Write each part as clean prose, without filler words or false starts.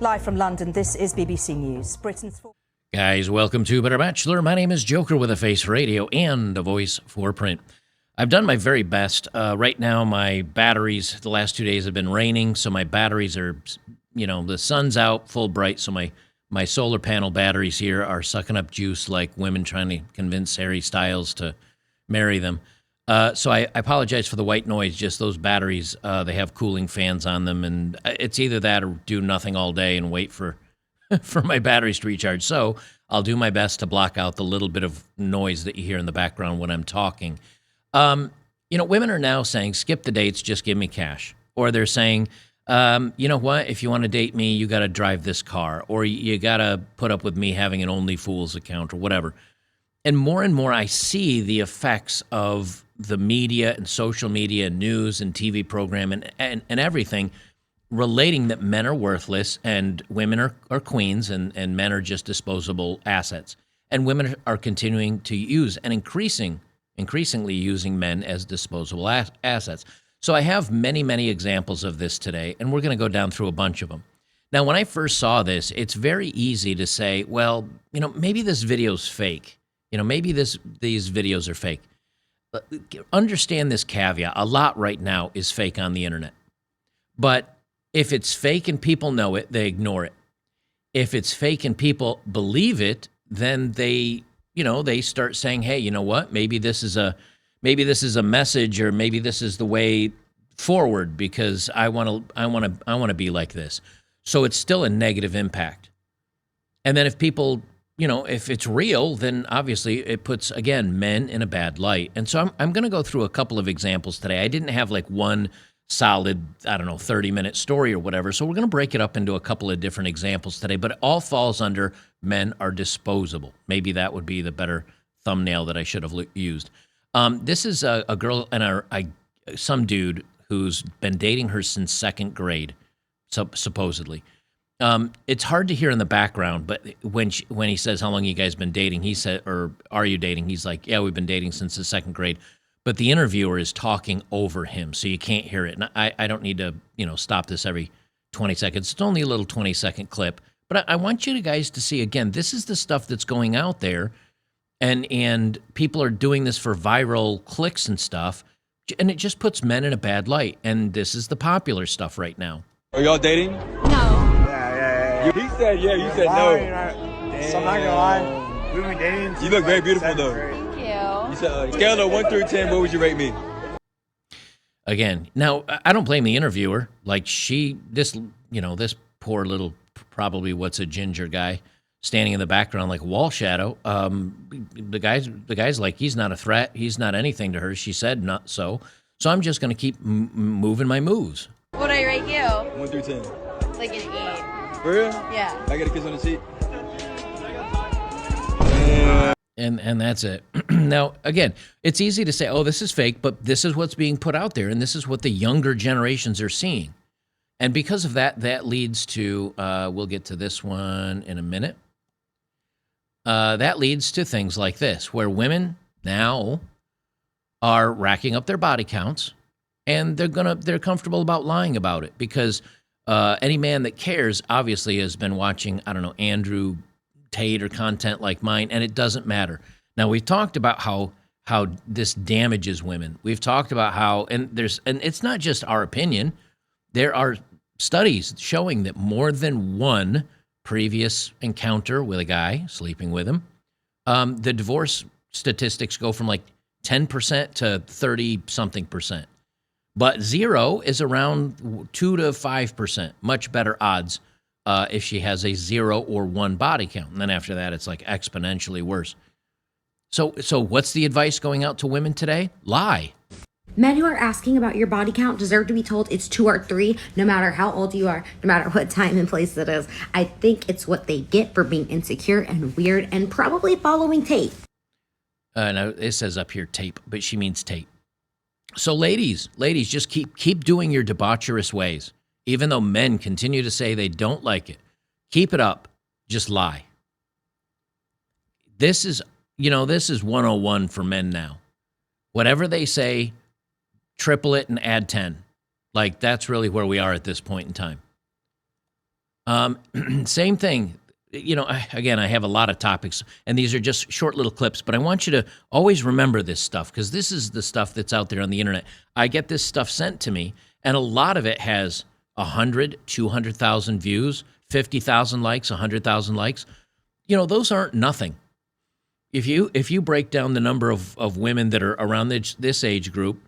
Live from London, this is BBC News. Britain's... Guys, welcome to Better Bachelor. My name is Joker with a face for radio and a voice for print. I've done my very best. Right now, my batteries, the last 2 days have been raining, so my batteries are, the sun's out full bright, so my solar panel batteries here are sucking up juice like women trying to convince Harry Styles to marry them. So I apologize for the white noise, just those batteries, they have cooling fans on them, and it's either that or do nothing all day and wait for my batteries to recharge. So I'll do my best to block out the little bit of noise that you hear in the background when I'm talking. Women are now saying, skip the dates, just give me cash. Or they're saying, you know what, if you want to date me, you got to drive this car. Or you got to put up with me having an Only Fools account or whatever. And more I see the effects of the media and social media, news and TV program and everything relating that men are worthless and women are queens and men are just disposable assets. And women are continuing to use and increasingly using men as disposable assets. So I have many examples of this today, and we're going to go down through a bunch of them. Now, when I first saw this, it's very easy to say, well, maybe this video's fake. Maybe these videos are fake. Understand this caveat. A lot right now is fake on the internet. But if it's fake and people know it, they ignore it. If it's fake and people believe it, then they start saying, hey, you know what? Maybe this is a message, or maybe this is the way forward because I want to be like this. So it's still a negative impact. And then if people, if it's real, then obviously it puts, again, men in a bad light. And so I'm going to go through a couple of examples today. I didn't have like one solid, 30-minute story or whatever. So we're going to break it up into a couple of different examples today, but it all falls under men are disposable. Maybe that would be the better thumbnail that I should have used. This is a girl and some dude who's been dating her since second grade, supposedly. It's hard to hear in the background, but when he says, how long you guys been dating, he said, or are you dating? He's like, yeah, we've been dating since the second grade. But the interviewer is talking over him, so you can't hear it. And I don't need to, stop this every 20 seconds. It's only a little 20-second clip. But I want you guys to see, again, this is the stuff that's going out there, and people are doing this for viral clicks and stuff, and it just puts men in a bad light. And this is the popular stuff right now. Are y'all dating? No. Yeah. He said yeah, you said no. So I'm not gonna lie, we've been dating. You look very beautiful, though. Thank you. You said, scale of 1 through 10, what would you rate me? Again, now, I don't blame the interviewer. Like this poor little, probably what's a ginger guy standing in the background like wall shadow. The guy's like, he's not a threat. He's not anything to her. She said not so. So I'm just going to keep moving my moves. What do I rate you? 1 through 10. Like an 8. For real? Yeah. I get a kiss on the cheek? And that's it. Now, again, it's easy to say, oh, this is fake, but this is what's being put out there, and this is what the younger generations are seeing. And because of that, that leads to, we'll get to this one in a minute. That leads to things like this, where women now are racking up their body counts, and they're comfortable about lying about it, because any man that cares obviously has been watching, Andrew Tate or content like mine, and it doesn't matter. Now, we've talked about how this damages women. We've talked about how, and it's not just our opinion. There are studies showing that more than one previous encounter with a guy sleeping with him, the divorce statistics go from like 10% to 30-something%. But 0 is around 2 to 5%, much better odds if she has a 0 or 1 body count. And then after that, it's like exponentially worse. So what's the advice going out to women today? Lie. Men who are asking about your body count deserve to be told it's 2 or 3, no matter how old you are, no matter what time and place it is. I think it's what they get for being insecure and weird and probably following tape. Now, it says up here tape, but she means tape. So ladies, just keep doing your debaucherous ways. Even though men continue to say they don't like it, keep it up. Just lie. This is 101 for men now. Whatever they say, triple it and add 10. Like, that's really where we are at this point in time. Same thing. Again, I have a lot of topics, and these are just short little clips, but I want you to always remember this stuff because this is the stuff that's out there on the internet. I get this stuff sent to me, and a lot of it has 100, 200,000 views, 50,000 likes, 100,000 likes. Those aren't nothing. If you break down the number of women that are around this age group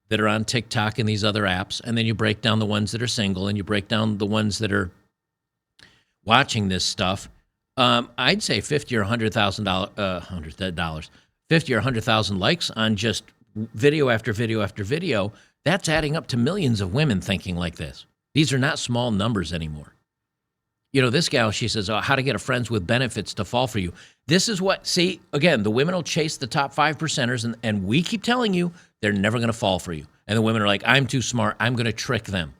that are on TikTok and these other apps, and then you break down the ones that are single, and you break down the ones that are watching this stuff, I'd say $50 or $100,000, 50 or 100,000 likes on just video after video after video. That's adding up to millions of women thinking like this. These are not small numbers anymore. This gal, she says, how to get a friends with benefits to fall for you. This is what, see, again, the women will chase the top 5%ers, and we keep telling you they're never going to fall for you. And the women are like, I'm too smart. I'm going to trick them.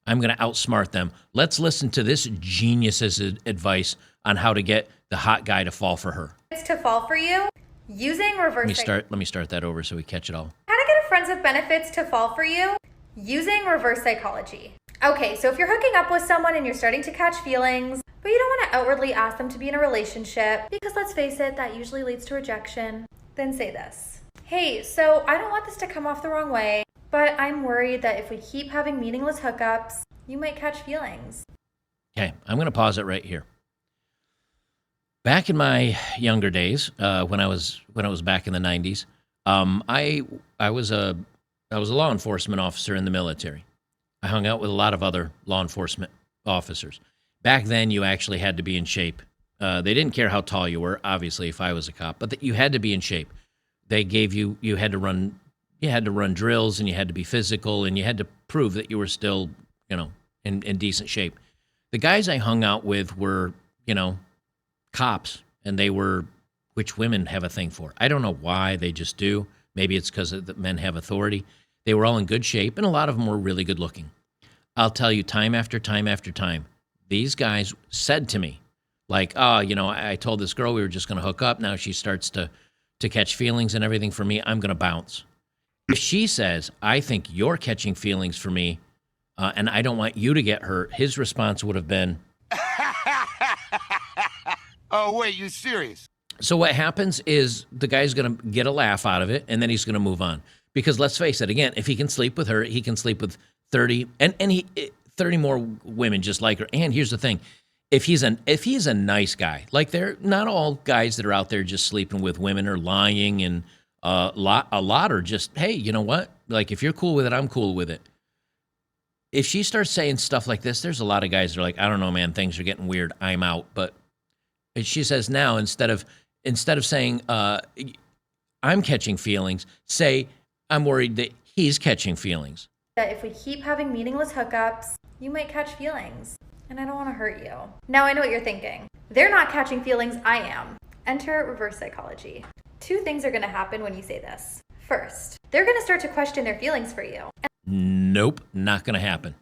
I'm going to outsmart them. Let's listen to this genius's advice on how to get the hot guy to fall for her. It's to fall for you using reverse. Let me start that over so we catch it all. How to get a friends with benefits to fall for you using reverse psychology. Okay, so if you're hooking up with someone and you're starting to catch feelings, but you don't want to outwardly ask them to be in a relationship, because let's face it, that usually leads to rejection, then say this. Hey, so I don't want this to come off the wrong way, but I'm worried that if we keep having meaningless hookups, you might catch feelings. Okay, I'm going to pause it right here. Back in my younger days, when I was back in the 90s, I was a law enforcement officer in the military. I hung out with a lot of other law enforcement officers. Back then, you actually had to be in shape. They didn't care how tall you were, obviously, if I was a cop, but you had to be in shape. They gave you had to run drills, and you had to be physical, and you had to prove that you were still, in decent shape. The guys I hung out with were, cops, and they were, which women have a thing for. I don't know why, they just do. Maybe it's because the men have authority. They were all in good shape, and a lot of them were really good looking. I'll tell you, time after time after time, these guys said to me, like, I told this girl we were just going to hook up. Now she starts to catch feelings and everything for me. I'm going to bounce. If she says, I think you're catching feelings for me, and I don't want you to get hurt, his response would have been, Oh, wait, you serious? So what happens is the guy's going to get a laugh out of it, and then he's going to move on. Because let's face it, again, if he can sleep with her, he can sleep with 30 more women just like her. And here's the thing. If he's a nice guy, like they're not all guys that are out there just sleeping with women or lying, and a lot are just, hey, you know what? Like, if you're cool with it, I'm cool with it. If she starts saying stuff like this, there's a lot of guys that are like, I don't know, man, things are getting weird. I'm out. But she says now, instead of saying, I'm catching feelings, say, I'm worried that he's catching feelings. That if we keep having meaningless hookups, you might catch feelings. And I don't want to hurt you. Now I know what you're thinking. They're not catching feelings, I am. Enter reverse psychology. Two things are going to happen when you say this. First, they're going to start to question their feelings for you. Nope, not going to happen.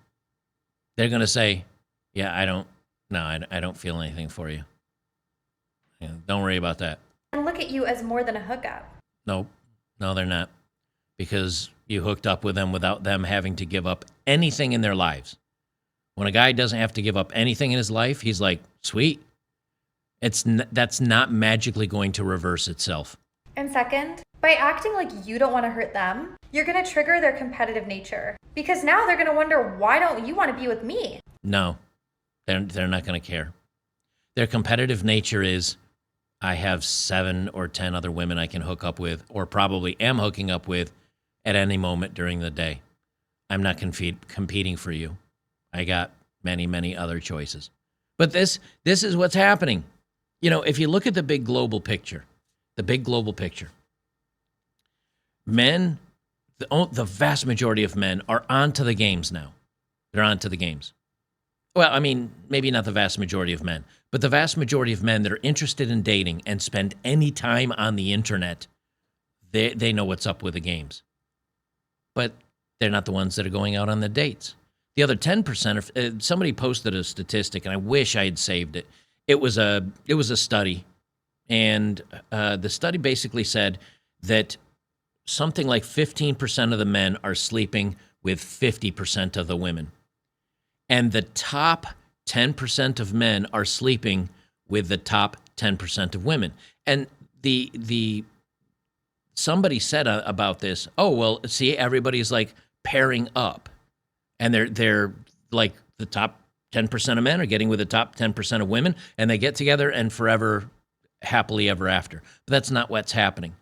They're going to say, yeah, I don't feel anything for you. Yeah, don't worry about that. And look at you as more than a hookup. Nope, no, they're not. Because you hooked up with them without them having to give up anything in their lives. When a guy doesn't have to give up anything in his life, he's like, sweet. That's not magically going to reverse itself. And second, by acting like you don't want to hurt them, you're going to trigger their competitive nature. Because now they're going to wonder, why don't you want to be with me? No, they're not going to care. Their competitive nature is, I have 7 or 10 other women I can hook up with, or probably am hooking up with at any moment during the day. I'm not competing for you. I got many, many other choices. But this is what's happening. If you look at the big global picture, men, the vast majority of men are onto the games now. They're onto the games. Well, I mean, maybe not the vast majority of men, but the vast majority of men that are interested in dating and spend any time on the internet, they know what's up with the games. But they're not the ones that are going out on the dates. The other 10%, somebody posted a statistic, and I wish I had saved it. It was a study, and the study basically said that something like 15% of the men are sleeping with 50% of the women. And the top 10% of men are sleeping with the top 10% of women. And the somebody said about this, oh, well, see, everybody's like pairing up. And they're like the top 10% of men are getting with the top 10% of women, and they get together and forever, happily ever after. But that's not what's happening.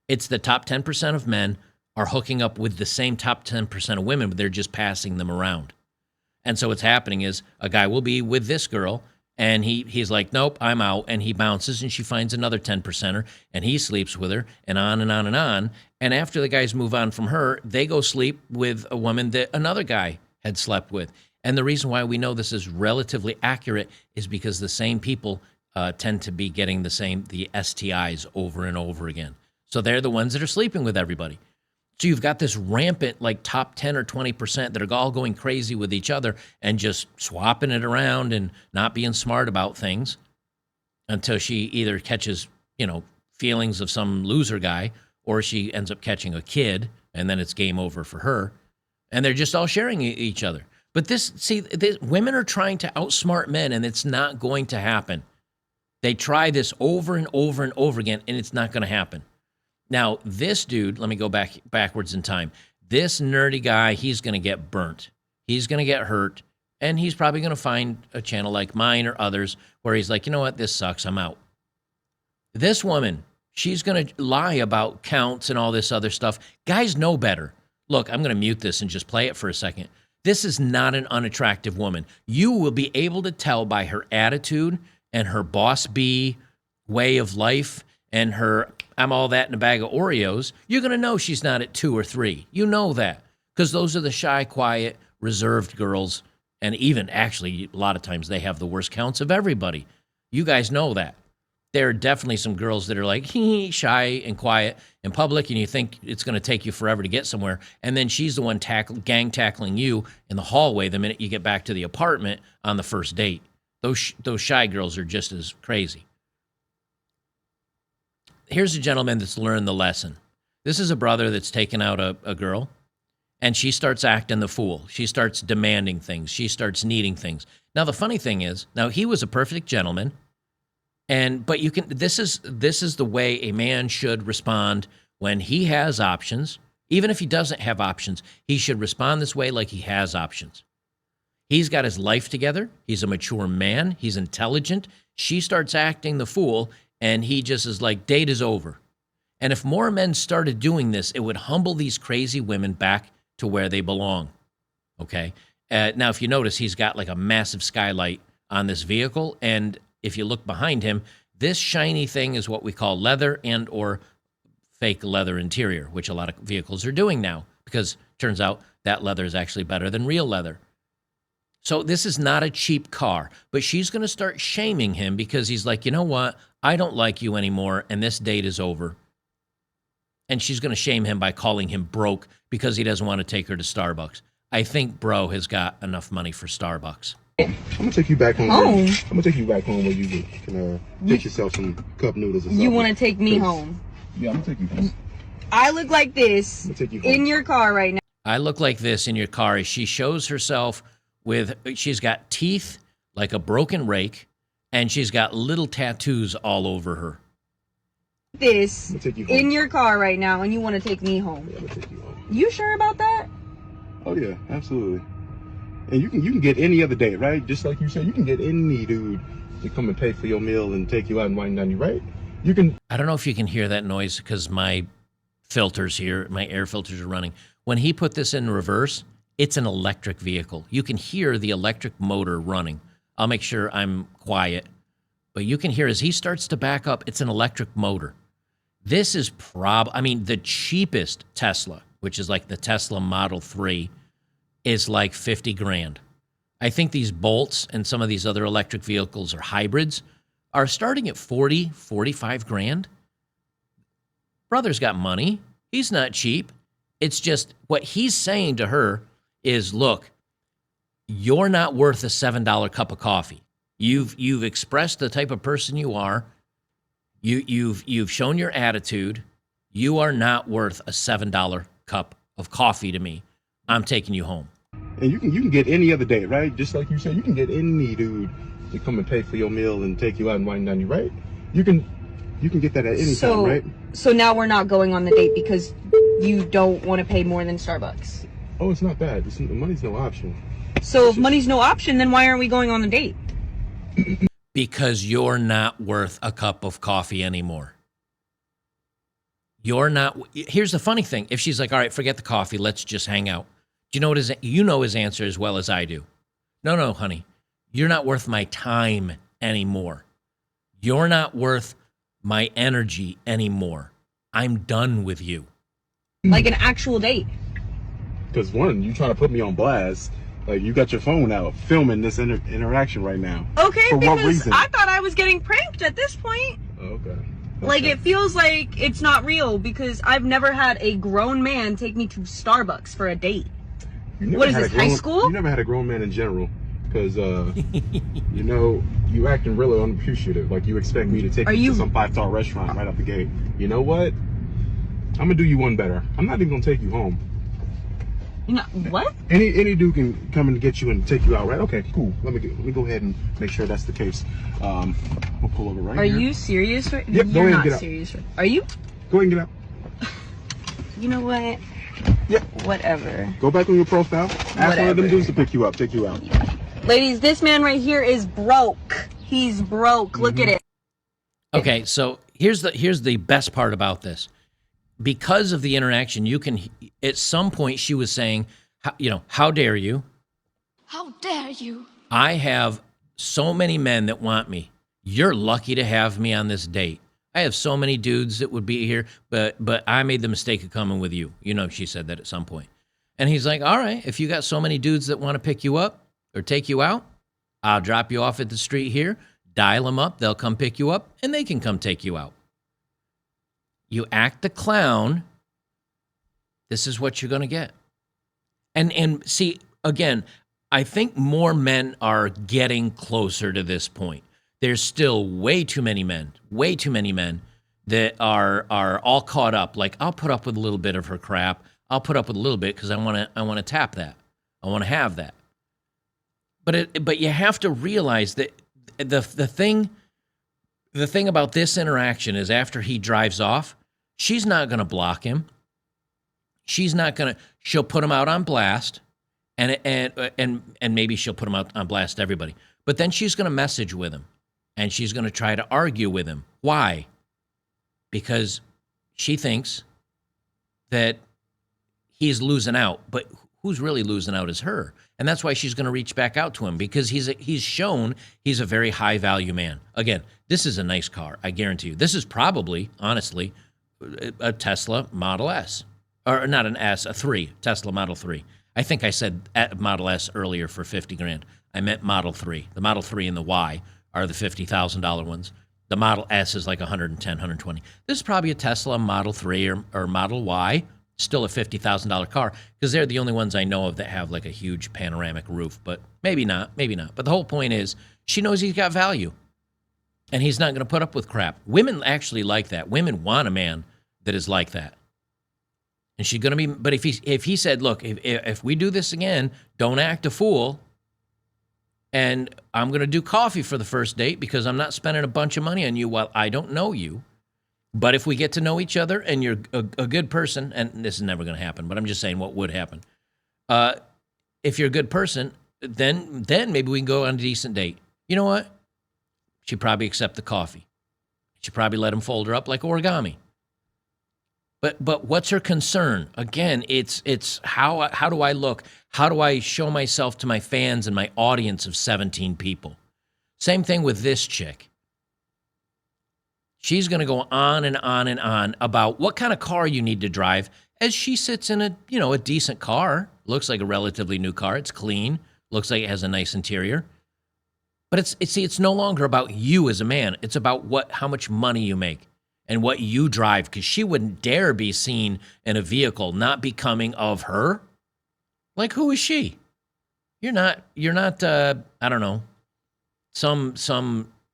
It's the top 10% of men are hooking up with the same top 10% of women, but they're just passing them around. And so what's happening is a guy will be with this girl, and he's like, nope, I'm out, and he bounces, and she finds another 10%er, and he sleeps with her, and on and on and on. And after the guys move on from her, they go sleep with a woman that another guy had slept with. And the reason why we know this is relatively accurate is because the same people tend to be getting the STIs over and over again. So they're the ones that are sleeping with everybody. So you've got this rampant, like top 10 or 20% that are all going crazy with each other and just swapping it around and not being smart about things until she either catches, feelings of some loser guy, or she ends up catching a kid, and then it's game over for her. And they're just all sharing each other. But women are trying to outsmart men, and it's not going to happen. They try this over and over and over again, and it's not going to happen. Now, this dude, let me go backwards in time. This nerdy guy, he's going to get burnt. He's going to get hurt, and he's probably going to find a channel like mine or others where he's like, you know what, this sucks, I'm out. This woman, she's going to lie about counts and all this other stuff. Guys know better. Look, I'm going to mute this and just play it for a second. This is not an unattractive woman. You will be able to tell by her attitude and her boss bee way of life and her I'm all that in a bag of Oreos. You're going to know she's not at 2 or 3. You know that because those are the shy, quiet, reserved girls. And even actually, a lot of times they have the worst counts of everybody. You guys know that. There are definitely some girls that are like shy and quiet in public, and you think it's going to take you forever to get somewhere. And then she's the one gang tackling you in the hallway the minute you get back to the apartment on the first date. Those shy girls are just as crazy. Here's a gentleman that's learned the lesson. This is a brother that's taken out a girl, and she starts acting the fool. She starts demanding things. She starts needing things. Now, the funny thing is, now he was a perfect gentleman, but you can. This is the way a man should respond when he has options. Even if he doesn't have options, he should respond this way like he has options. He's got his life together. He's a mature man. He's intelligent. She starts acting the fool, and he just is like, date is over. And if more men started doing this, it would humble these crazy women back to where they belong. Okay? Now, if you notice, he's got like a massive skylight on this vehicle. And if you look behind him, this shiny thing is what we call leather and or fake leather interior, which a lot of vehicles are doing now because it turns out that leather is actually better than real leather. So this is not a cheap car, but she's going to start shaming him because he's like, you know what? I don't like you anymore, and this date is over. And she's going to shame him by calling him broke because he doesn't want to take her to Starbucks. I think bro has got enough money for Starbucks. I'm going to take you back home. I'm going to take you back home where you can get yourself some cup noodles or something. You want to take me home? Yeah, I'm going to take you home. I look like this in your car right now. I look like this in your car as she shows herself she's got teeth like a broken rake, and she's got little tattoos all over her. This in your car right now, and you want to take me home? Yeah, I'm gonna take you home. You sure about that? Oh yeah, absolutely. And you can get any other date, right? Just like you said, you can get any dude to come and pay for your meal and take you out and wine down you, right? You can. I don't know if you can hear that noise because my filters here, my air filters are running. When he put this in reverse, it's an electric vehicle. You can hear the electric motor running. I'll make sure I'm quiet. But you can hear as he starts to back up, it's an electric motor. This is the cheapest Tesla, which is like the Tesla Model 3, is like 50 grand. I think these Bolts and some of these other electric vehicles or hybrids are starting at 40, 45 grand. Brother's got money. He's not cheap. It's just what he's saying to her is, look, you're not worth a $7 cup of coffee. You've expressed the type of person you are. You've shown your attitude. You are not worth a $7 cup of coffee to me. I'm taking you home. And you can get any other day, right? Just like you said, you can get any dude to come and pay for your meal and take you out and wine down you, right? You can get that at any time, right? So now we're not going on the date because you don't want to pay more than Starbucks. Oh, it's not that. Money's no option. So if money's no option, then why aren't we going on the date? Because you're not worth a cup of coffee anymore. You're not. Here's the funny thing. If she's like, all right, forget the coffee, let's just hang out. Do you know what his answer as well as I do? No, honey. You're not worth my time anymore. You're not worth my energy anymore. I'm done with you. Like an actual date. Because one, you trying to put me on blast. Like, you got your phone out filming this interaction right now. Okay, For because what reason? I thought I was getting pranked at this point. Okay. Like, it feels like it's not real because I've never had a grown man take me to Starbucks for a date. What is this, high school? You never had a grown man in general. Because, you know, you acting really unappreciative. Like, you expect me to take you to some 5-star restaurant right out the gate. You know what? I'm going to do you one better. I'm not even going to take you home. You know, what? Any dude can come and get you and take you out, right? Okay, cool. Let me go ahead and make sure that's the case. We'll pull over right here. Are you serious? Yep, go ahead and get out. Serious. Are you? Go ahead and get out. You know what? Yep. Whatever. Go back on your profile. Ask one of them dudes to pick you up, take you out. Ladies, this man right here is broke. He's broke. Look at it. Okay, so here's the best part about this. Because of the interaction, you can, at some point she was saying, how dare you? How dare you? I have so many men that want me. You're lucky to have me on this date. I have so many dudes that would be here, but I made the mistake of coming with you. You know, she said that at some point. And he's like, all right, if you got so many dudes that want to pick you up or take you out, I'll drop you off at the street here, dial them up, they'll come pick you up, and they can come take you out. You act the clown, this is what you're going to get. And see, again, I think more men are getting closer to this point. There's still way too many men that are all caught up. Like, I'll put up with a little bit of her crap. I'll put up with a little bit because I want to tap that. I want to have that. But you have to realize that the thing about this interaction is after he drives off, she's not going to block him. She'll put him out on blast, and maybe she'll put him out on blast to everybody. But then she's going to message with him, and she's going to try to argue with him. Why? Because she thinks that he's losing out, but who's really losing out is her. And that's why she's going to reach back out to him, because he's shown he's a very high-value man. Again, this is a nice car, I guarantee you. This is probably, honestly, a Tesla Model S. Or not an S, a 3, Tesla Model 3. I think I said Model S earlier for $50,000. I meant Model 3. The Model 3 and the Y are the $50,000 ones. The Model S is like $110,000, $120,000. This is probably a Tesla Model 3 or Model Y, still a $50,000 car, because they're the only ones I know of that have like a huge panoramic roof, but maybe not. But the whole point is, she knows he's got value, and he's not going to put up with crap. Women actually like that. Women want a man that is like that. And she's going to be, but if he said, look, if we do this again, don't act a fool, and I'm going to do coffee for the first date because I'm not spending a bunch of money on you while I don't know you. But if we get to know each other and you're a good person, and this is never going to happen, but I'm just saying what would happen. If you're a good person, then maybe we can go on a decent date. You know what? She'd probably accept the coffee. She'd probably let him fold her up like origami. But what's her concern? Again, it's how do I look? How do I show myself to my fans and my audience of 17 people? Same thing with this chick. She's going to go on and on and on about what kind of car you need to drive as she sits in a decent car. Looks like a relatively new car. It's clean. Looks like it has a nice interior. But it's no longer about you as a man. It's about how much money you make and what you drive, because she wouldn't dare be seen in a vehicle not becoming of her. Like, who is she? You're not I don't know,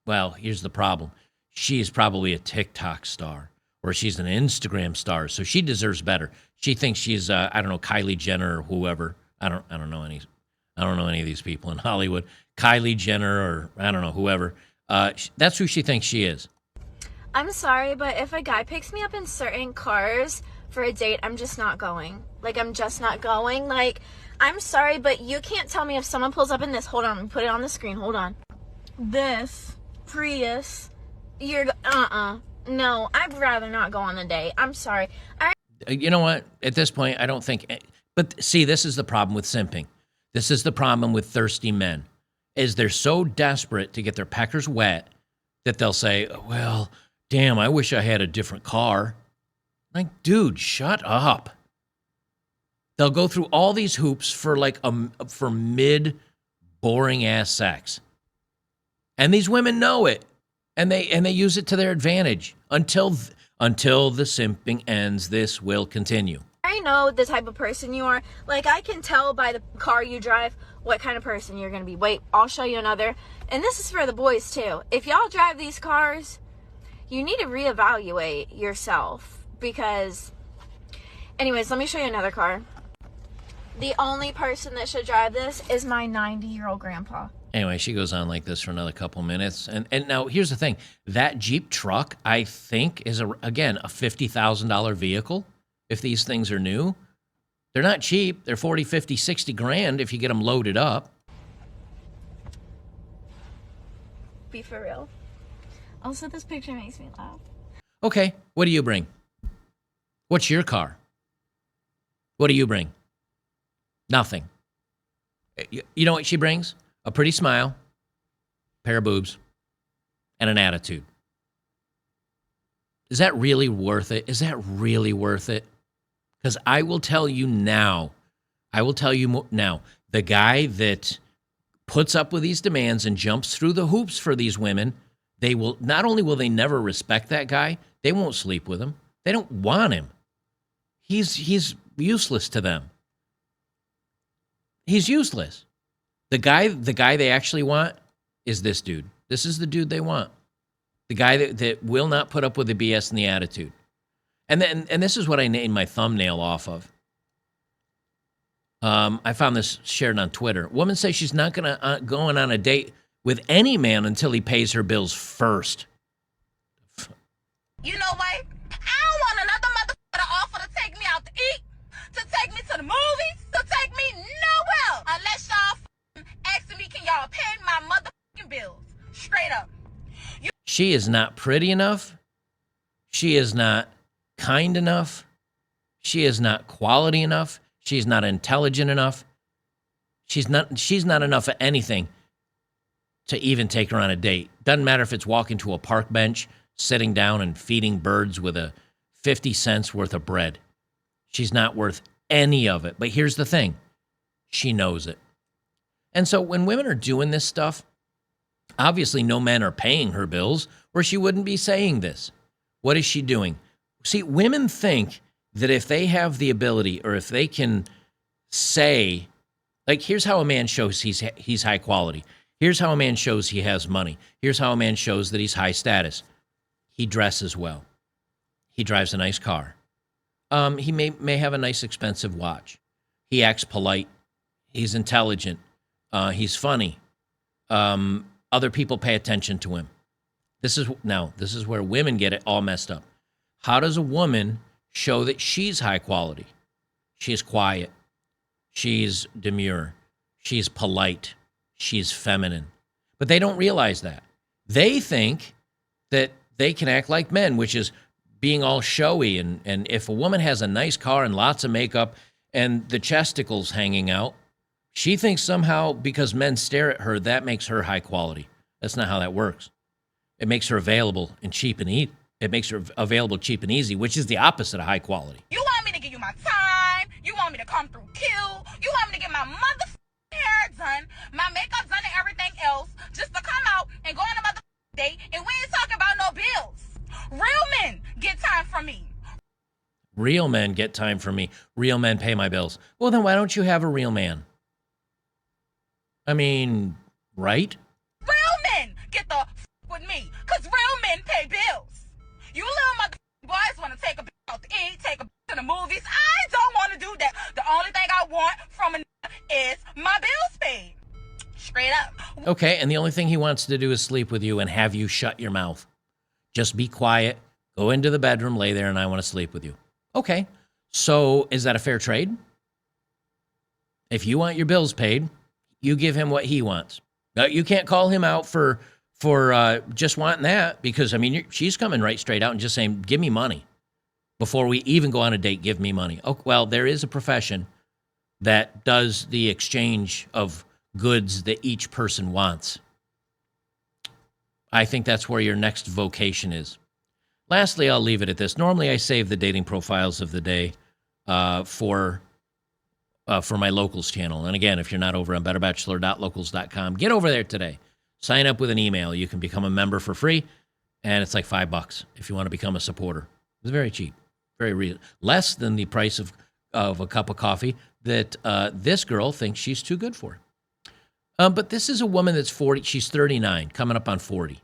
well, here's the problem. She's probably a TikTok star, or she's an Instagram star, so she deserves better. She thinks she's I don't know, Kylie Jenner or whoever. I don't know any I don't know any of these people in Hollywood. Kylie Jenner or I don't know, whoever. That's who she thinks she is. I'm sorry, but if a guy picks me up in certain cars for a date, I'm just not going. Like, I'm just not going. Like, I'm sorry, but you can't tell me if someone pulls up in this. Hold on, let me put it on the screen. Hold on. This Prius, no, I'd rather not go on the date. I'm sorry. You know what? At this point, I don't think. But see, this is the problem with simping. This is the problem with thirsty men, is they're so desperate to get their peckers wet that they'll say, well, damn, I wish I had a different car. Like, dude, shut up. They'll go through all these hoops for for mid boring ass sex. And these women know it. And they use it to their advantage. Until the simping ends, this will continue. I know the type of person you are. Like, I can tell by the car you drive what kind of person you're going to be. Wait, I'll show you another. And this is for the boys, too. If y'all drive these cars, you need to reevaluate yourself. Because, anyways, let me show you another car. The only person that should drive this is my 90-year-old grandpa. Anyway, she goes on like this for another couple minutes. And now, here's the thing. That Jeep truck, I think, is, again, a $50,000 vehicle. If these things are new, they're not cheap. They're 40, 50, 60 grand if you get them loaded up. Be for real. Also, this picture makes me laugh. Okay, what do you bring? What's your car? What do you bring? Nothing. You know what she brings? A pretty smile, pair of boobs, and an attitude. Is that really worth it? Is that really worth it? Because I will tell you now, the guy that puts up with these demands and jumps through the hoops for these women, they will, not only will they never respect that guy, they won't sleep with him. They don't want him. He's useless to them. He's useless. The guy they actually want is this dude. This is the dude they want. The guy that will not put up with the BS and the attitude. And this is what I named my thumbnail off of. I found this shared on Twitter. Woman says she's not going on a date with any man until he pays her bills first. You know what? I don't want another motherfucker to offer to take me out to eat, to take me to the movies, to take me nowhere. Unless y'all asking me, can y'all pay my motherfucking bills? Straight up. She is not pretty enough. She is not kind enough. She is not quality enough. She's not intelligent enough. She's not enough of anything to even take her on a date. Doesn't matter if it's walking to a park bench, sitting down and feeding birds with a 50 cents worth of bread. She's not worth any of it. But here's the thing. She knows it. And so when women are doing this stuff, obviously no men are paying her bills, or she wouldn't be saying this. What is she doing? See, women think that if they have the ability, or if they can say, like, here's how a man shows he's high quality. Here's how a man shows he has money. Here's how a man shows that he's high status. He dresses well. He drives a nice car. He may have a nice expensive watch. He acts polite. He's intelligent. He's funny. Other people pay attention to him. This is where women get it all messed up. How does a woman show that she's high quality? She's quiet. She's demure. She's polite. She's feminine. But they don't realize that. They think that they can act like men, which is being all showy. And if a woman has a nice car and lots of makeup and the chesticles hanging out, she thinks somehow because men stare at her, that makes her high quality. That's not how that works. It makes her available and cheap and easy. It makes her available cheap and easy, which is the opposite of high quality. You want me to give you my time? You want me to come through kill? You want me to get my motherfucking hair done, my makeup done and everything else, just to come out and go on a motherfucking date, and we ain't talking about no bills. Real men get time from me. Real men get time from me. Real men pay my bills. Well, then why don't you have a real man? I mean, right? Real men get the with me, because real men pay bills. You little motherfucking boys want to take a bitch out to eat, take a bitch to the movies. I don't want to do that. The only thing I want from a is my bills paid. Okay, and the only thing he wants to do is sleep with you and have you shut your mouth. Just be quiet, go into the bedroom, lay there, and I want to sleep with you. Okay, so is that a fair trade? If you want your bills paid, you give him what he wants. Now, you can't call him out for just wanting that because, I mean, she's coming right straight out and just saying, give me money. Before we even go on a date, give me money. Oh, well, there is a profession that does the exchange of goods that each person wants. I think that's where your next vocation is. Lastly, I'll leave it at this. Normally, I save the dating profiles of the day for my locals channel. And again, if you're not over on betterbachelor.locals.com, get over there today. Sign up with an email. You can become a member for free, and it's like $5 if you want to become a supporter. It's very cheap, very reasonable, less than the price of a cup of coffee that this girl thinks she's too good for. But this is a woman that's 40. She's 39, coming up on 40.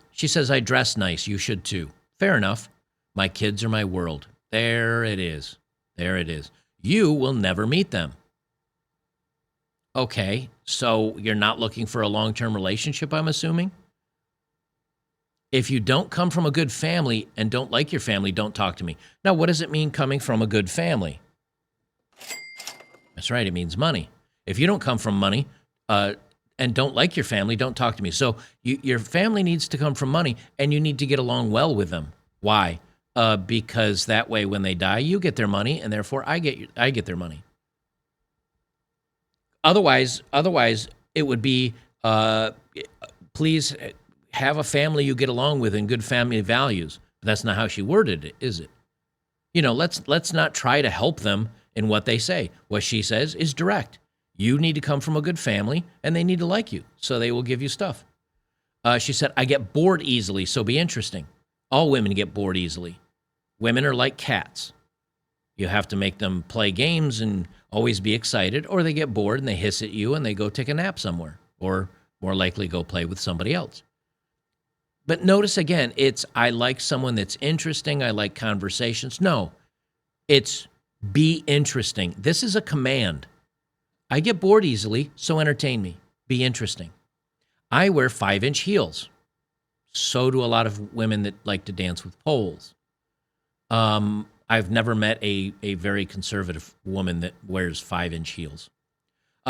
She says, I dress nice. You should too. Fair enough. My kids are my world. There it is. There it is. You will never meet them. Okay, so you're not looking for a long-term relationship, I'm assuming? If you don't come from a good family and don't like your family, don't talk to me. Now, what does it mean coming from a good family? That's right, it means money. If you don't come from money and don't like your family, don't talk to me. So your family needs to come from money, and you need to get along well with them. Why? Because that way when they die, you get their money, and therefore I get their money. Otherwise, it would be, please have a family you get along with and good family values. But that's not how she worded it, is it? You know, let's not try to help them in what they say. What she says is direct. You need to come from a good family, and they need to like you, so they will give you stuff. She said, I get bored easily, so be interesting. All women get bored easily. Women are like cats. You have to make them play games and always be excited, or they get bored and they hiss at you and they go take a nap somewhere, or more likely go play with somebody else. But notice again, it's I like someone that's interesting. I like conversations. No, it's be interesting. This is a command. I get bored easily, so entertain me. Be interesting. I wear 5-inch heels. So do a lot of women that like to dance with poles. I've never met a very conservative woman that wears 5-inch heels.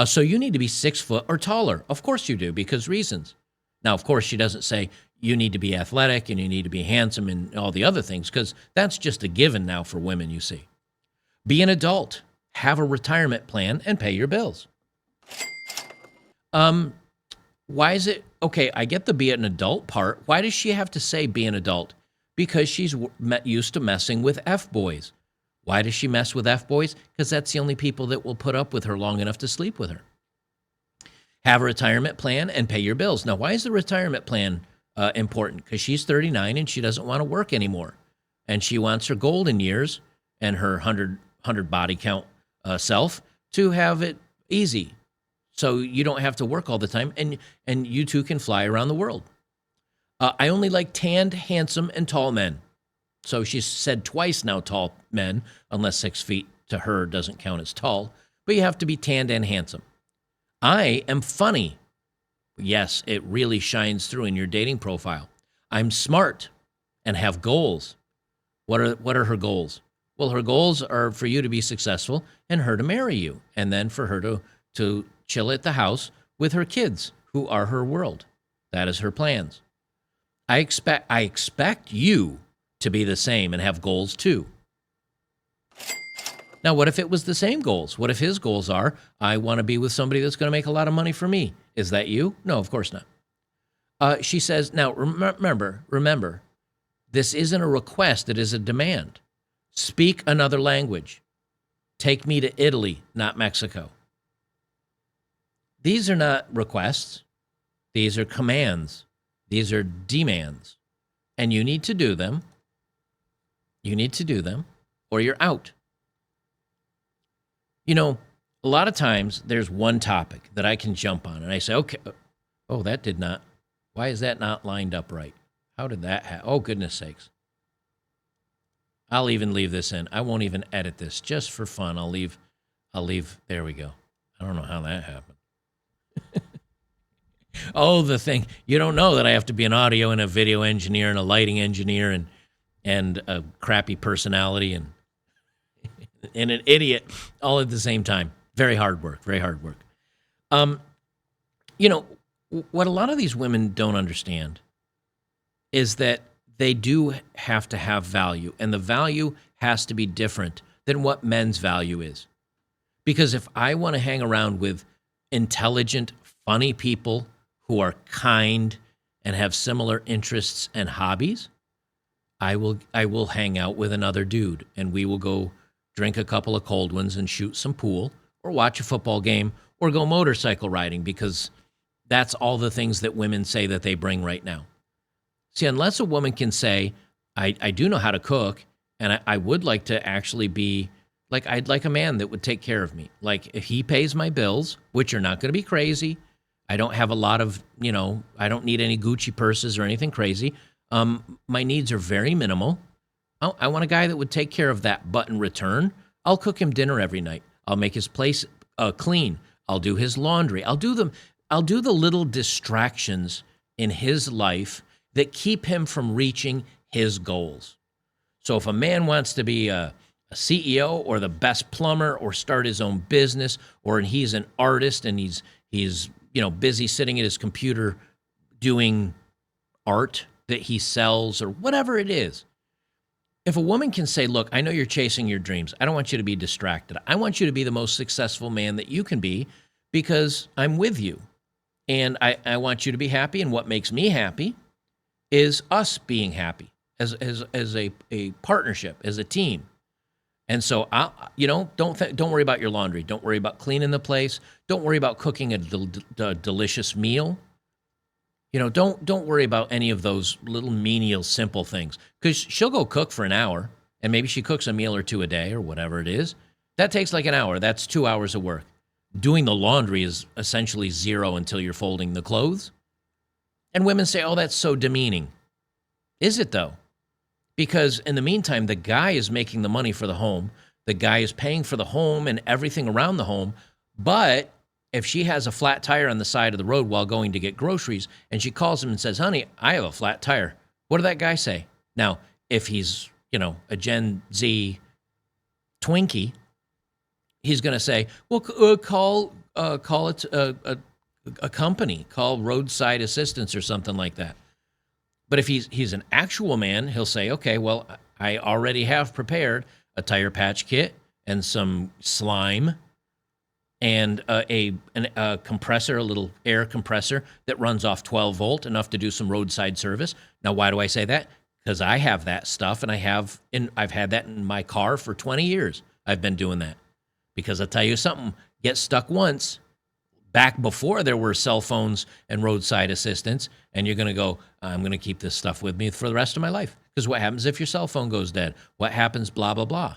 So you need to be 6 foot or taller. Of course you do, because reasons. Now, of course, she doesn't say you need to be athletic and you need to be handsome and all the other things, because that's just a given now for women, you see. Be an adult. Have a retirement plan and pay your bills. Why is it, okay, I get the be an adult part. Why does she have to say be an adult? Because she's used to messing with F-boys. Why does she mess with F-boys? Because that's the only people that will put up with her long enough to sleep with her. Have a retirement plan and pay your bills. Now, why is the retirement plan important? Because she's 39 and she doesn't want to work anymore. And she wants her golden years and her 100 body count self to have it easy. So you don't have to work all the time, and you two can fly around the world. I only like tanned, handsome, and tall men. So she's said twice now tall men, unless 6 feet to her doesn't count as tall. But you have to be tanned and handsome. I am funny. Yes, it really shines through in your dating profile. I'm smart and have goals. What are her goals? Well, her goals are for you to be successful and her to marry you, and then for her to chill at the house with her kids, who are her world. That is her plans. I expect you to be the same and have goals too. Now, what if it was the same goals? What if his goals are, I want to be with somebody that's going to make a lot of money for me? Is that you? No, of course not. She says, now remember, this isn't a request, it is a demand. Speak another language. Take me to Italy, not Mexico. These are not requests. These are commands. These are demands. And you need to do them. You need to do them, or you're out. You know, a lot of times there's one topic that I can jump on, and I say, okay, oh, that did not. Why is that not lined up right? How did that happen? Oh, goodness sakes. I'll even leave this in. I won't even edit this just for fun. I'll leave. There we go. I don't know how that happened. Oh, the thing. You don't know that I have to be an audio and a video engineer and a lighting engineer and a crappy personality and an idiot all at the same time. Very hard work, very hard work. You know, what a lot of these women don't understand is that they do have to have value, and the value has to be different than what men's value is. Because if I want to hang around with intelligent, funny people who are kind and have similar interests and hobbies, I will hang out with another dude, and we will go drink a couple of cold ones and shoot some pool or watch a football game or go motorcycle riding, because that's all the things that women say that they bring right now. See, unless a woman can say, I do know how to cook, and I would like to actually be, like, I'd like a man that would take care of me. Like, if he pays my bills, which are not going to be crazy, I don't have a lot of, I don't need any Gucci purses or anything crazy. My needs are very minimal. I want a guy that would take care of that, but in return, I'll cook him dinner every night. I'll make his place clean. I'll do his laundry. I'll do the little distractions in his life that keep him from reaching his goals. So if a man wants to be a CEO or the best plumber or start his own business, or he's an artist and he's busy sitting at his computer doing art that he sells or whatever it is. If a woman can say, look, I know you're chasing your dreams. I don't want you to be distracted. I want you to be the most successful man that you can be because I'm with you. And I want you to be happy. And what makes me happy is us being happy as a partnership, as a team. And so, don't worry about your laundry. Don't worry about cleaning the place. Don't worry about cooking a delicious meal. Don't worry about any of those little menial, simple things, because she'll go cook for an hour, and maybe she cooks a meal or two a day or whatever it is. That takes like an hour. That's 2 hours of work. Doing the laundry is essentially zero until you're folding the clothes. And women say, oh, that's so demeaning. Is it, though? Because in the meantime, the guy is making the money for the home. The guy is paying for the home and everything around the home. But if she has a flat tire on the side of the road while going to get groceries, and she calls him and says, honey, I have a flat tire, what did that guy say? Now, if he's, a Gen Z Twinkie, he's going to say, well, call it a company, call roadside assistance or something like that. But if he's an actual man, he'll say, okay, well, I already have prepared a tire patch kit and some slime and a compressor, a little air compressor that runs off 12 volt, enough to do some roadside service. Now, why do I say that? Because I have that stuff, and I've had that in my car for 20 years. I've been doing that. Because I'll tell you something, get stuck once, back before there were cell phones and roadside assistance, and you're going to go, I'm going to keep this stuff with me for the rest of my life. Because what happens if your cell phone goes dead? What happens, blah, blah, blah.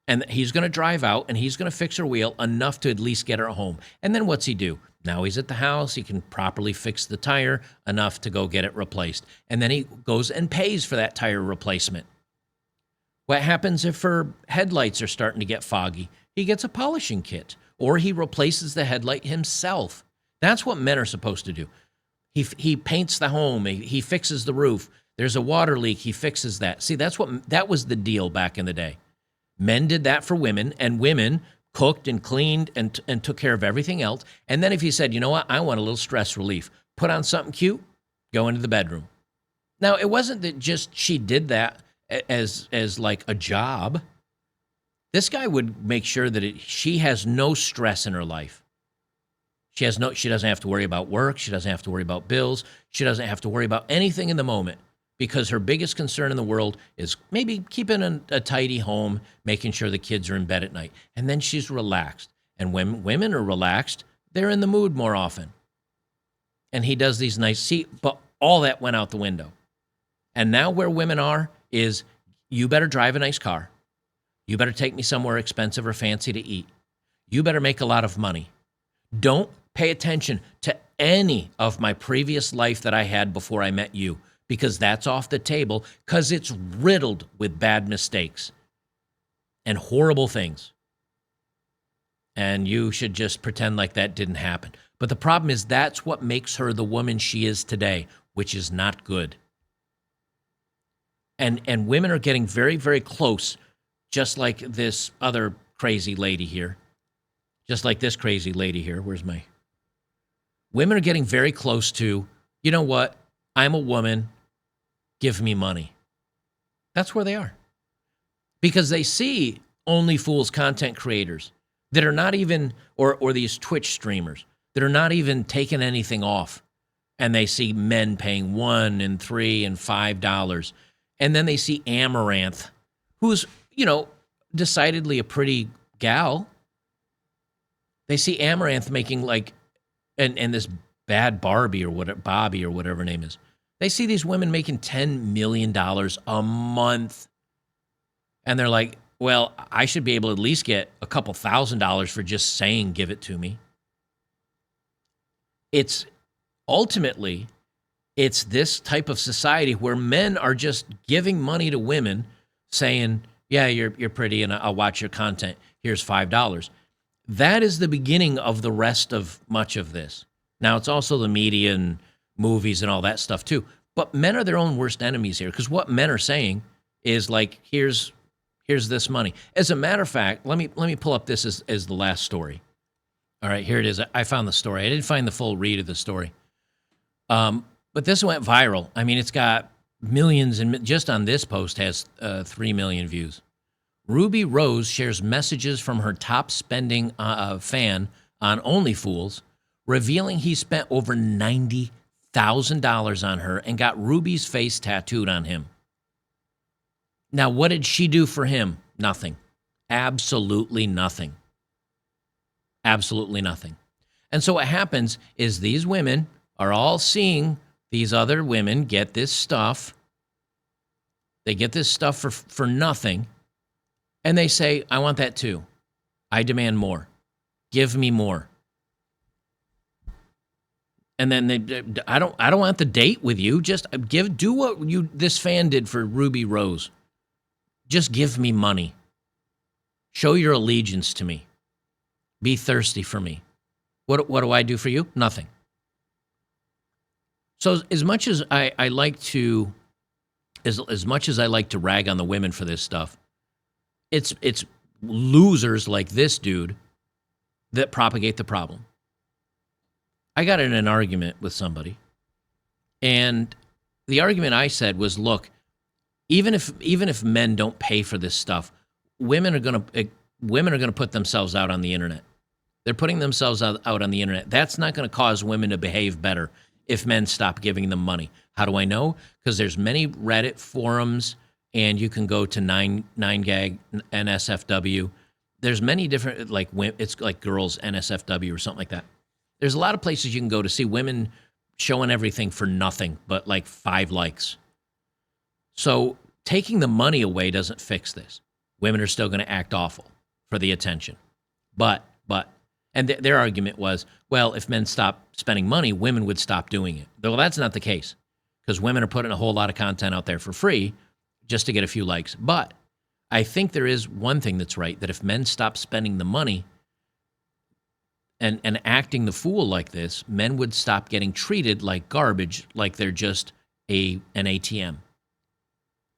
And he's going to drive out, and he's going to fix her wheel enough to at least get her home. And then what's he do? Now he's at the house. He can properly fix the tire enough to go get it replaced. And then he goes and pays for that tire replacement. What happens if her headlights are starting to get foggy? He gets a polishing kit, or he replaces the headlight himself. That's what men are supposed to do. He paints the home. He fixes the roof. There's a water leak. He fixes that. See, that was the deal back in the day. Men did that for women, and women cooked and cleaned and took care of everything else. And then if he said, you know what, I want a little stress relief, put on something cute, go into the bedroom. Now, it wasn't that just she did that as like a job. This guy would make sure that she has no stress in her life. She doesn't have to worry about work. She doesn't have to worry about bills. She doesn't have to worry about anything in the moment, because her biggest concern in the world is maybe keeping a tidy home, making sure the kids are in bed at night. And then she's relaxed. And when women are relaxed, they're in the mood more often. And he does these but all that went out the window. And now where women are is, you better drive a nice car. You better take me somewhere expensive or fancy to eat. You better make a lot of money. Don't pay attention to any of my previous life that I had before I met you, because that's off the table, because it's riddled with bad mistakes and horrible things. And you should just pretend like that didn't happen. But the problem is that's what makes her the woman she is today, which is not good. And women are getting very, very close, just like this other crazy lady here. Just like this crazy lady here. Where's my... Women are getting very close to, you know what? I'm a woman. Give me money. That's where they are. Because they see OnlyFools content creators that are not even, or these Twitch streamers that are not even taking anything off. And they see men paying $1 and $3 and $5. And then they see Amaranth, who's, decidedly a pretty gal. They see Amaranth making like, and this bad Bobby or whatever her name is. They see these women making $10 million a month. And they're like, well, I should be able to at least get a couple $1,000s for just saying, give it to me. It's this type of society where men are just giving money to women saying, yeah, you're pretty and I'll watch your content. Here's $5. That is the beginning of the rest of much of this. Now, it's also the media and movies and all that stuff too. But men are their own worst enemies here, because what men are saying is like, here's this money. As a matter of fact, let me pull up this as the last story. All right, here it is. I found the story. I didn't find the full read of the story. But this went viral. I mean, it's got millions, and just on this post has 3 million views. Ruby Rose shares messages from her top spending fan on OnlyFools, revealing he spent over $90,000 on her and got Ruby's face tattooed on him. Now, what did she do for him? Nothing. Absolutely nothing. Absolutely nothing. And so what happens is these women are all seeing these other women get this stuff. They get this stuff for nothing. And they say, I want that too. I demand more. Give me more. And then I don't want the date with you. Just do what this fan did for Ruby Rose. Just give me money. Show your allegiance to me. Be thirsty for me. What do I do for you? Nothing. So as much as I like to, as much as I like to rag on the women for this stuff, it's losers like this dude that propagate the problem. I got in an argument with somebody, and the argument I said was, look, even if men don't pay for this stuff, women are gonna put themselves out on the internet. They're putting themselves out on the internet. That's not going to cause women to behave better if men stop giving them money. How do I know? Because there's many Reddit forums, and you can go to 9gag NSFW. There's many different, like, it's like girls NSFW or something like that. There's a lot of places you can go to see women showing everything for nothing but like 5 likes. So taking the money away doesn't fix this. Women are still going to act awful for the attention. And their argument was, well, if men stop spending money, women would stop doing it. Though that's not the case, because women are putting a whole lot of content out there for free just to get a few likes. But I think there is one thing that's right, that if men stop spending the money and acting the fool like this, men would stop getting treated like garbage, like they're just an ATM.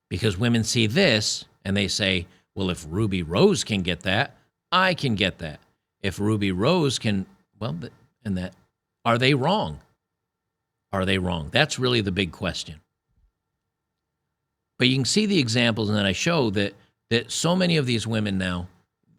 Because women see this and they say, well, if Ruby Rose can get that, I can get that. If Ruby Rose can, are they wrong? Are they wrong? That's really the big question. But you can see the examples, and then I show that so many of these women now,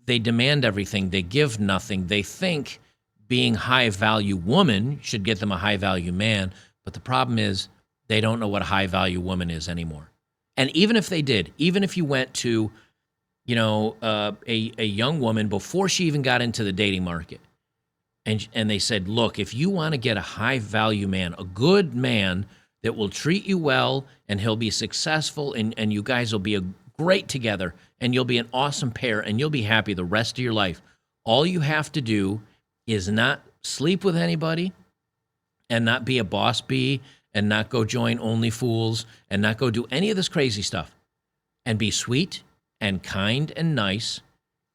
they demand everything, they give nothing, they think being high-value woman should get them a high-value man, but the problem is they don't know what a high-value woman is anymore. And even if they did, even if you went to a young woman before she even got into the dating market, and they said, look, if you want to get a high-value man, a good man that will treat you well, and he'll be successful, and you guys will be great together, and you'll be an awesome pair, and you'll be happy the rest of your life. All you have to do is not sleep with anybody, and not be a boss bee, and not go join OnlyFools, and not go do any of this crazy stuff, and be sweet and kind and nice,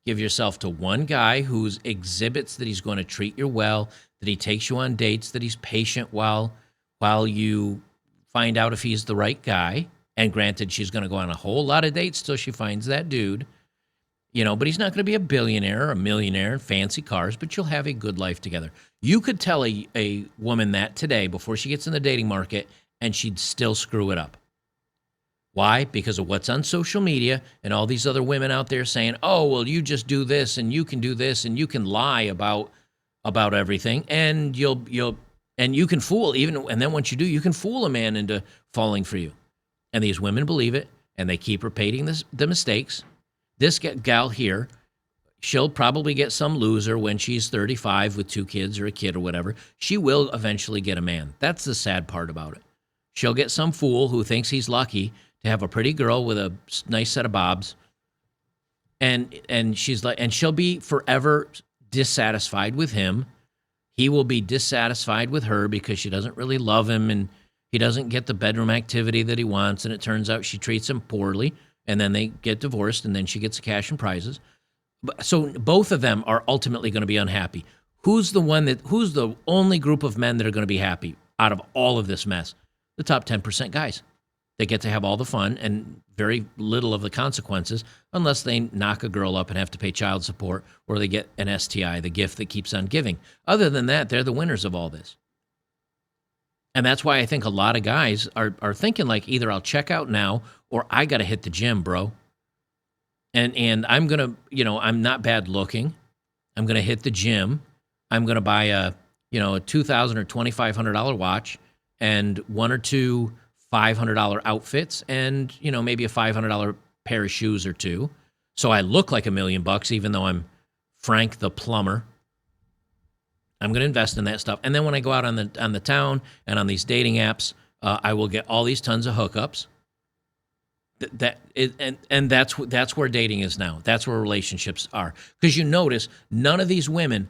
Give yourself to one guy who exhibits that he's going to treat you well, that he takes you on dates, that he's patient while you find out if he's the right guy. And granted, she's going to go on a whole lot of dates till she finds that dude. But he's not going to be a billionaire or a millionaire, fancy cars, but you'll have a good life together. You could tell a woman that today before she gets in the dating market, and she'd still screw it up. Why? Because of what's on social media and all these other women out there saying, oh, well, you just do this and you can do this and you can lie about everything and you can fool and then once you do, you can fool a man into falling for you. And these women believe it and they keep repeating the mistakes. This gal here, she'll probably get some loser when she's 35 with 2 kids or a kid or whatever. She will eventually get a man. That's the sad part about it. She'll get some fool who thinks he's lucky to have a pretty girl with a nice set of bobs, and she'll be forever dissatisfied with him. He will be dissatisfied with her because she doesn't really love him, and he doesn't get the bedroom activity that he wants, and it turns out she treats him poorly, and then they get divorced, and then she gets the cash and prizes. So both of them are ultimately going to be unhappy. Who's the only group of men that are going to be happy out of all of this mess? The top 10% guys. They get to have all the fun and very little of the consequences unless they knock a girl up and have to pay child support or they get an STI, the gift that keeps on giving. Other than that, they're the winners of all this. And that's why I think a lot of guys are thinking like either I'll check out now or I got to hit the gym, bro. And I'm going to, I'm not bad looking. I'm going to hit the gym. I'm going to buy a $2,000 or $2,500 watch and 1 or 2 $500 outfits and, maybe a $500 pair of shoes or 2. So I look like $1 million, even though I'm Frank the plumber. I'm going to invest in that stuff. And then when I go out on the town and on these dating apps, I will get all these tons of hookups. That's where dating is now. That's where relationships are. Because you notice none of these women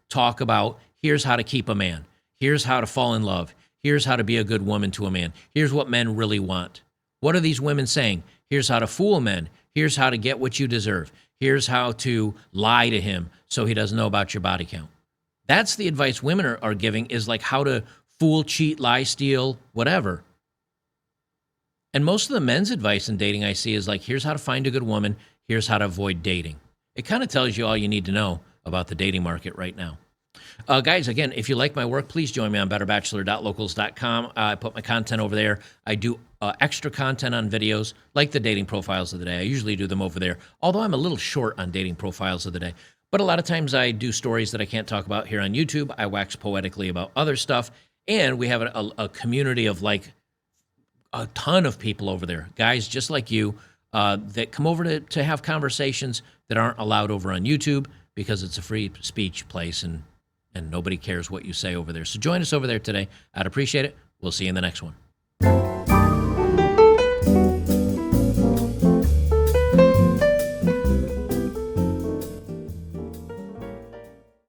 talk about here's how to keep a man. Here's how to fall in love. Here's how to be a good woman to a man. Here's what men really want. What are these women saying? Here's how to fool men. Here's how to get what you deserve. Here's how to lie to him so he doesn't know about your body count. That's the advice women are giving, is like how to fool, cheat, lie, steal, whatever. And most of the men's advice in dating I see is like, here's how to find a good woman. Here's how to avoid dating. It kind of tells you all you need to know about the dating market right now. Guys, again, if you like my work, please join me on betterbachelor.locals.com. I put my content over there. I do extra content on videos, like the dating profiles of the day. I usually do them over there, although I'm a little short on dating profiles of the day. But a lot of times I do stories that I can't talk about here on YouTube. I wax poetically about other stuff. And we have a community of like a ton of people over there, guys just like you, that come over to have conversations that aren't allowed over on YouTube because it's a free speech place and nobody cares what you say over there. So join us over there today. I'd appreciate it. We'll see you in the next one.